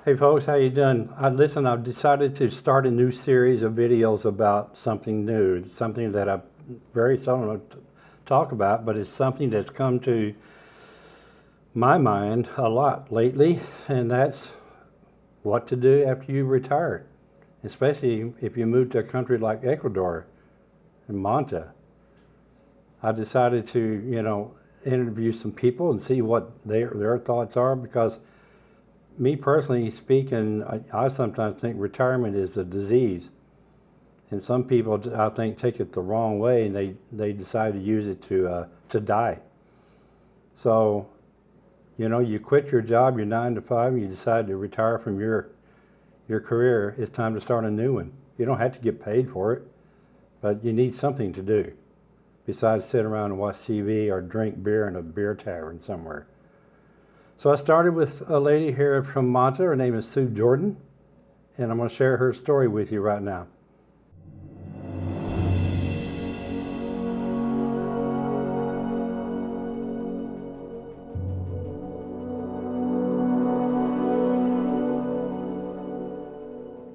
Hey folks, how you doing? Listen, I've decided to start a new series of videos about something new. It's something that I very seldom talk about, but it's something that's come to my mind a lot lately, and that's what to do after you retire, especially if you move to a country like Ecuador and Manta. I decided to, interview some people and see what their thoughts are, because me personally speaking, I sometimes think retirement is a disease. And some people, I think, take it the wrong way, and they decide to use it to die. So, you quit your job, your 9 to 5, and you decide to retire from your career. It's time to start a new one. You don't have to get paid for it, but you need something to do besides sit around and watch TV or drink beer in a beer tavern somewhere. So I started with a lady here from Manta. Her name is Sue Jordan, and I'm going to share her story with you right now.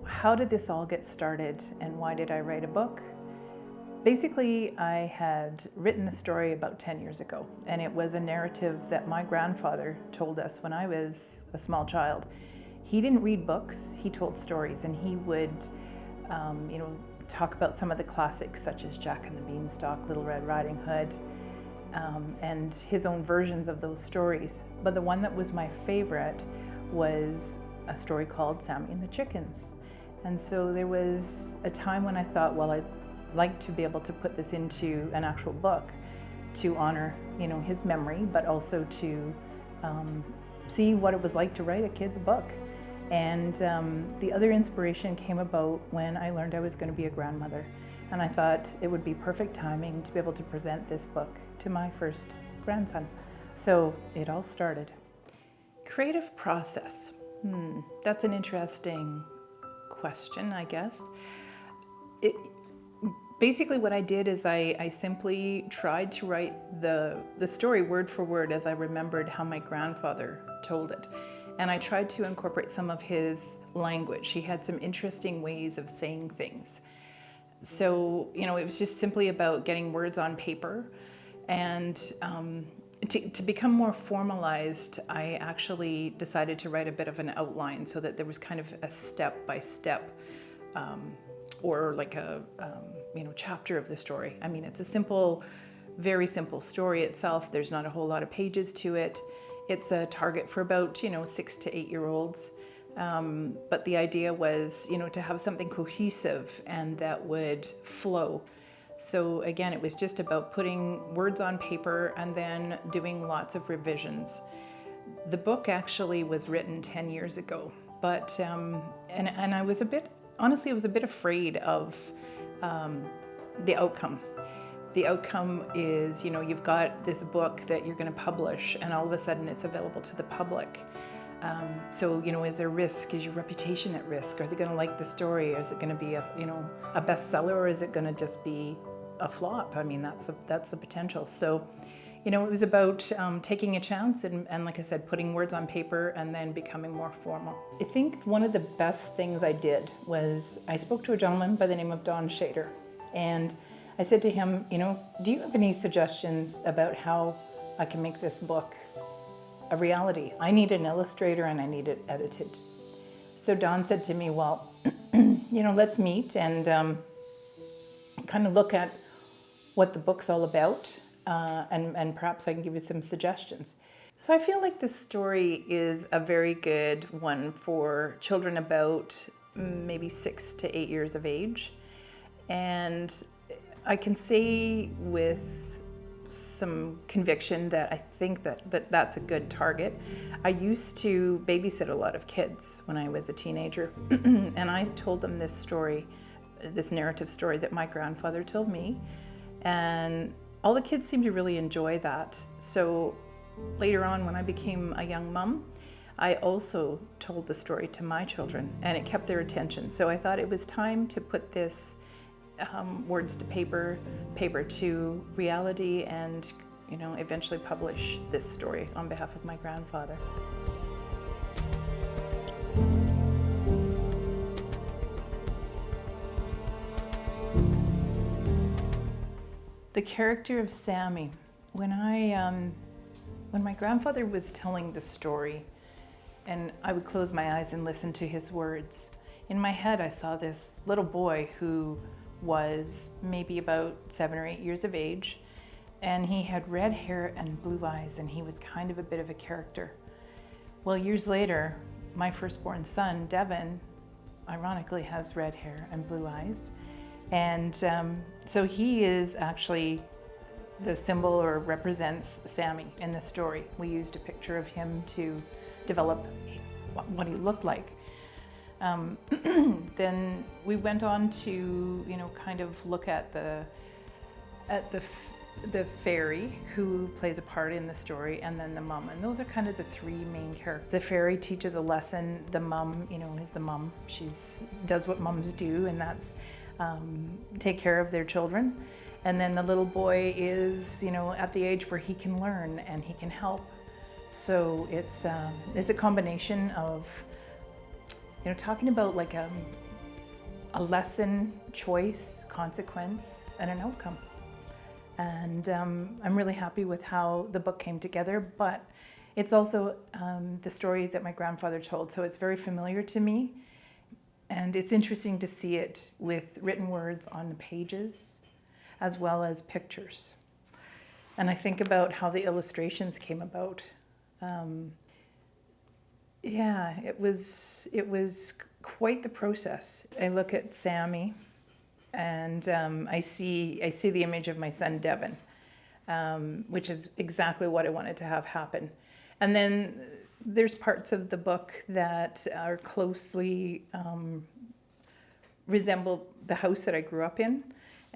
How did this all get started, and why did I write a book? Basically, I had written the story about 10 years ago, and it was a narrative that my grandfather told us when I was a small child. He didn't read books, he told stories, and he would talk about some of the classics such as Jack and the Beanstalk, Little Red Riding Hood, and his own versions of those stories. But the one that was my favorite was a story called Sammy and the Chickens. And so there was a time when I thought, well, I'd like to be able to put this into an actual book to honor, his memory, but also to see what it was like to write a kid's book. And the other inspiration came about when I learned I was going to be a grandmother. And I thought it would be perfect timing to be able to present this book to my first grandson. So it all started. Creative process. That's an interesting question, I guess. Basically what I did is I simply tried to write the story word for word as I remembered how my grandfather told it. And I tried to incorporate some of his language. He had some interesting ways of saying things. So, it was just simply about getting words on paper. And to become more formalized, I actually decided to write a bit of an outline so that there was kind of a step-by-step or like a chapter of the story. I mean, it's a simple, very simple story itself. There's not a whole lot of pages to it. It's a target for about 6 to 8 year olds. But the idea was, to have something cohesive and that would flow. So again, it was just about putting words on paper and then doing lots of revisions. The book actually was written 10 years ago, but and I was honestly, I was a bit afraid of the outcome. The outcome is, you've got this book that you're going to publish, and all of a sudden it's available to the public. So, is there risk? Is your reputation at risk? Are they going to like the story? Is it going to be a bestseller, or is it going to just be a flop? I mean, that's the potential. So, it was about taking a chance and like I said, putting words on paper and then becoming more formal. I think one of the best things I did was I spoke to a gentleman by the name of Don Shader, and I said to him, do you have any suggestions about how I can make this book a reality? I need an illustrator and I need it edited. So Don said to me, well, let's meet and kind of look at what the book's all about, and perhaps I can give you some suggestions. So I feel like this story is a very good one for children about maybe 6 to 8 years of age. And I can say with some conviction that I think that's a good target. I used to babysit a lot of kids when I was a teenager, and I told them this story, this narrative story that my grandfather told me, and all the kids seemed to really enjoy that. So later on, when I became a young mom, I also told the story to my children, and it kept their attention. So I thought it was time to put this words to paper to reality, and eventually publish this story on behalf of my grandfather. The character of Sammy. When my grandfather was telling the story, and I would close my eyes and listen to his words, in my head I saw this little boy who was maybe about 7 or 8 years of age, and he had red hair and blue eyes, and he was kind of a bit of a character. Well, years later, my firstborn son, Devin, ironically has red hair and blue eyes. And so he is actually the symbol or represents Sammy in the story. We used a picture of him to develop what he looked like. Then we went on to, kind of look at the fairy who plays a part in the story, and then the mum. And those are kind of the three main characters. The fairy teaches a lesson. The mum, is the mum. She's does what mums do, and that's take care of their children. And then the little boy is, at the age where he can learn and he can help. So it's a combination of, talking about like a lesson, choice, consequence, and an outcome. And I'm really happy with how the book came together, but it's also the story that my grandfather told, so it's very familiar to me. And it's interesting to see it with written words on the pages, as well as pictures. And I think about how the illustrations came about. It was quite the process. I look at Sammy, and I see the image of my son Devin, which is exactly what I wanted to have happen. And then there's parts of the book that are closely resemble the house that I grew up in,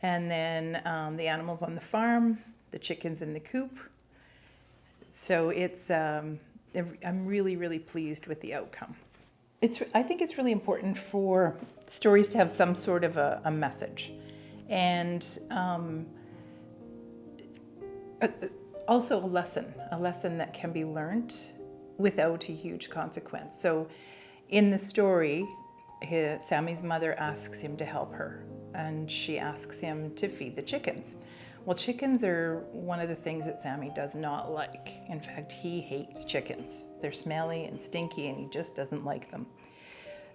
and then the animals on the farm, the chickens in the coop. So it's I'm really, really pleased with the outcome. I think it's really important for stories to have some sort of a message, and also a lesson that can be learned without a huge consequence. So in the story, Sammy's mother asks him to help her, and she asks him to feed the chickens. Well, chickens are one of the things that Sammy does not like. In fact, he hates chickens. They're smelly and stinky, and he just doesn't like them.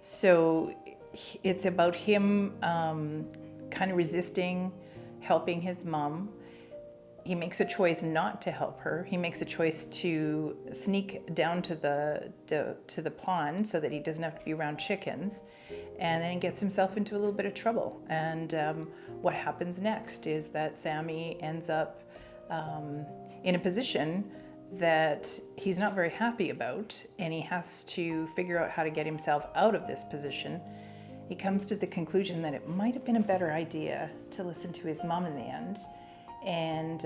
So it's about him kind of resisting helping his mom. He makes a choice not to help her. He makes a choice to sneak down to the pond so that he doesn't have to be around chickens, and then gets himself into a little bit of trouble. And what happens next is that Sammy ends up in a position that he's not very happy about, and he has to figure out how to get himself out of this position. He comes to the conclusion that it might have been a better idea to listen to his mom in the end. And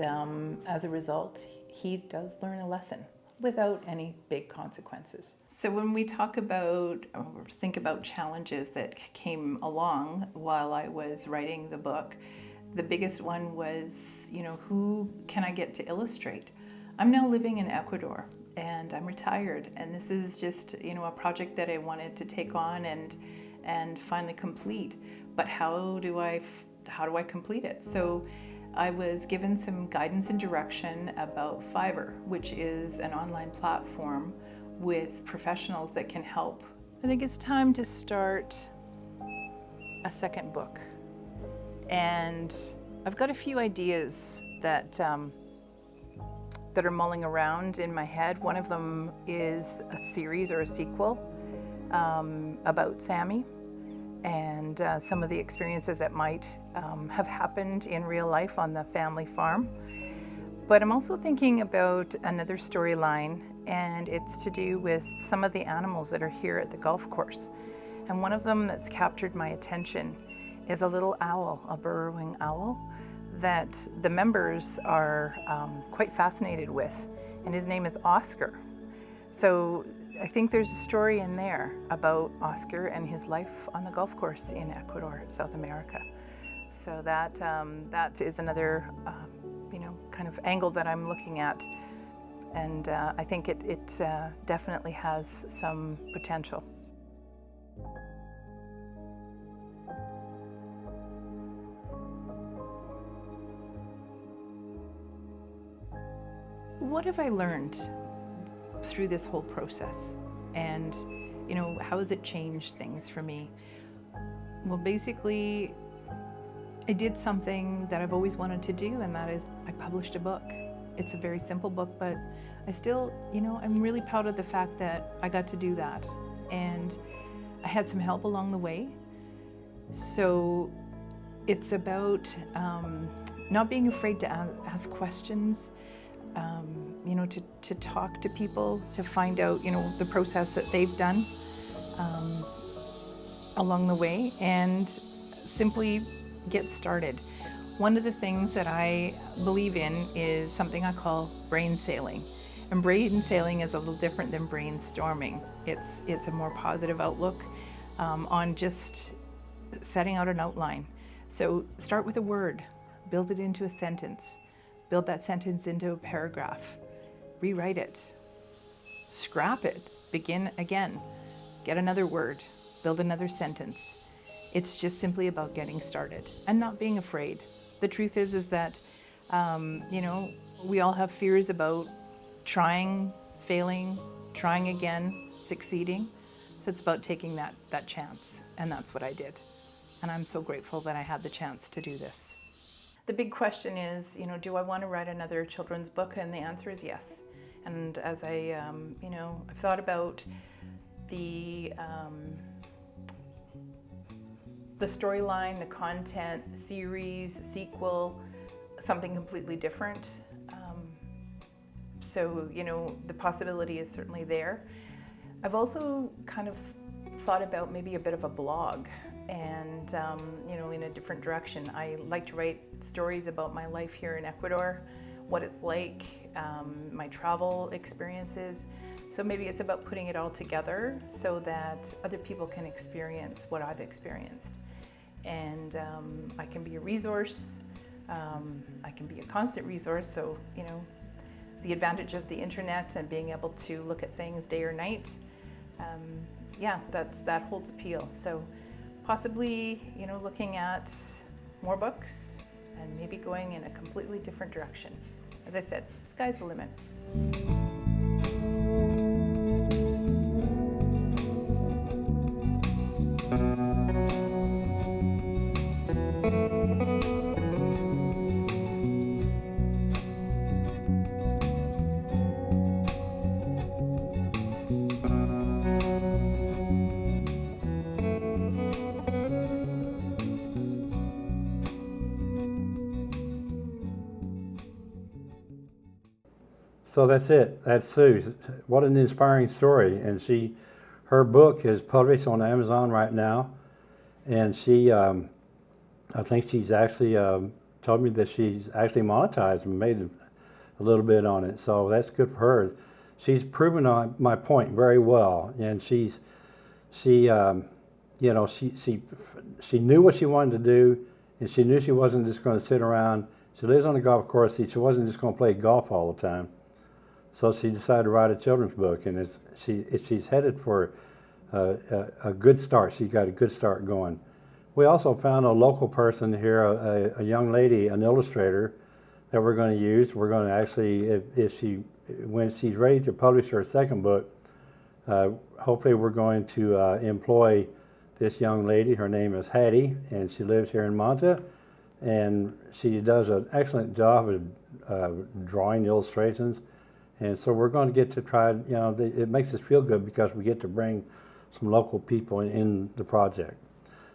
as a result, he does learn a lesson without any big consequences. So when we talk about or think about challenges that came along while I was writing the book, the biggest one was, who can I get to illustrate? I'm now living in Ecuador, and I'm retired, and this is just, a project that I wanted to take on and finally complete. But how do I complete it? So I was given some guidance and direction about Fiverr, which is an online platform with professionals that can help. I think it's time to start a second book. And I've got a few ideas that are mulling around in my head. One of them is a series or a sequel about Sammy and some of the experiences that might have happened in real life on the family farm. But I'm also thinking about another storyline, and it's to do with some of the animals that are here at the golf course. And one of them that's captured my attention is a little owl, a burrowing owl, that the members are quite fascinated with, and his name is Oscar. So I think there's a story in there about Oscar and his life on the golf course in Ecuador, South America. So that is another kind of angle that I'm looking at, and I think it definitely has some potential. What have I learned through this whole process? And, how has it changed things for me? Well, basically, I did something that I've always wanted to do, and that is I published a book. It's a very simple book, but I still, I'm really proud of the fact that I got to do that. And I had some help along the way. So it's about not being afraid to ask questions, to talk to people, to find out, the process that they've done along the way, and simply get started. One of the things that I believe in is something I call brain sailing. And brain sailing is a little different than brainstorming. It's a more positive outlook on just setting out an outline. So start with a word, build it into a sentence, build that sentence into a paragraph, rewrite it, scrap it, begin again, get another word, build another sentence. It's just simply about getting started and not being afraid. The truth is that, we all have fears about trying, failing, trying again, succeeding. So it's about taking that chance, and that's what I did. And I'm so grateful that I had the chance to do this. The big question is, do I want to write another children's book? And the answer is yes. And as I've thought about the storyline, the content, series, sequel, something completely different. So, the possibility is certainly there. I've also kind of thought about maybe a bit of a blog and, in a different direction. I like to write stories about my life here in Ecuador, what it's like, my travel experiences. So maybe it's about putting it all together so that other people can experience what I've experienced. And I can be a resource, I can be a constant resource. So, the advantage of the internet and being able to look at things day or night, that holds appeal. So possibly, looking at more books and maybe going in a completely different direction. As I said, sky's the limit. So that's it. That's Sue. What an inspiring story. And her book is published on Amazon right now. And she, I think she's actually told me that she's actually monetized and made a little bit on it. So that's good for her. She's proven my point very well. And she knew what she wanted to do, and she knew she wasn't just going to sit around. She lives on a golf course. She wasn't just going to play golf all the time. So she decided to write a children's book, and she's headed for a good start. She's got a good start going. We also found a local person here, a young lady, an illustrator, that we're going to use. We're going to actually, when she's ready to publish her second book, hopefully we're going to employ this young lady. Her name is Hattie, and she lives here in Manta, and she does an excellent job of drawing illustrations. And so we're going to get to try, it makes us feel good because we get to bring some local people in the project.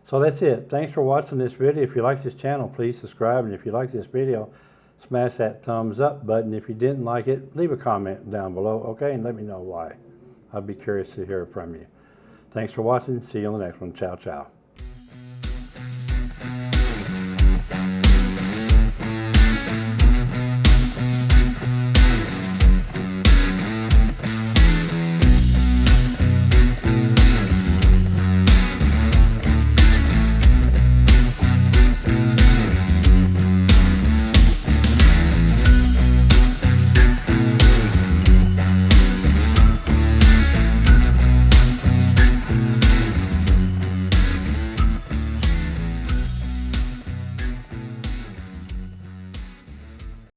So that's it. Thanks for watching this video. If you like this channel, please subscribe. And if you like this video, smash that thumbs up button. If you didn't like it, leave a comment down below, okay? And let me know why. I'd be curious to hear from you. Thanks for watching. See you on the next one. Ciao, ciao.